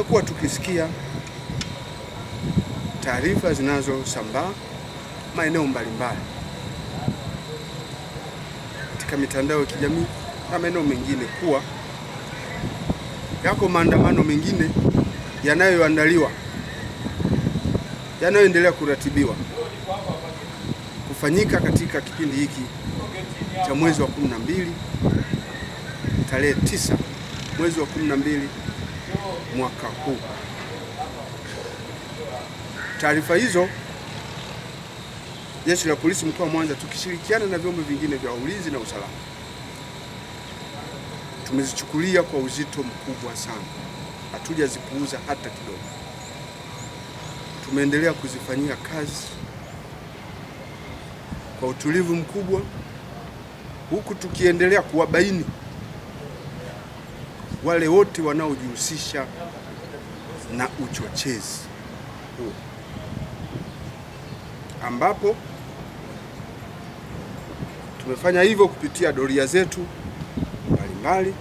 tumekuwa tukisikia taarifa zinazosambaa maeneo mbalimbali katika mitandao ya kijamii na maeneo mengine kuwa yako maandamano mengine yanayoandaliwa, yanayoendelea kuratibiwa kufanyika katika kipindi hiki cha mwezi wa 12 tarehe 9 mwezi wa 12 mwaka huu. Taarifa hizo Jeshi la Polisi mkoa wa Mwanza tukishirikiana na vyombo vingine vya ulinzi na usalama tumezichukulia kwa uzito mkubwa sana, hatujazipuuza hata kidogo. Tumeendelea kuzifanyia kazi kwa utulivu mkubwa, huku tukiendelea kuwabaini wale wote wanaojihusisha na uchochezi huo, ambapo tumefanya hivyo kupitia doria zetu mbalimbali,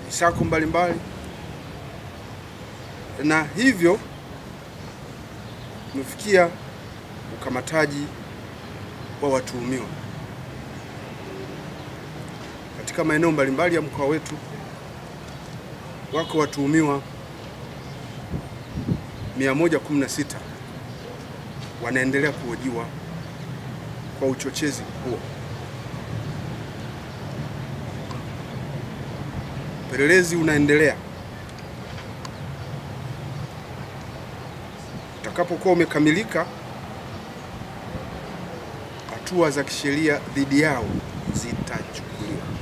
misako mbalimbali, na hivyo tumefikia ukamataji wa watuhumiwa katika maeneo mbalimbali ya mkoa wetu. Wako watuhumiwa 116 wanaendelea kuhojiwa kwa uchochezi huo. Upelelezi unaendelea. Utakapokuwa umekamilika, hatua za kisheria dhidi yao zitachukuliwa.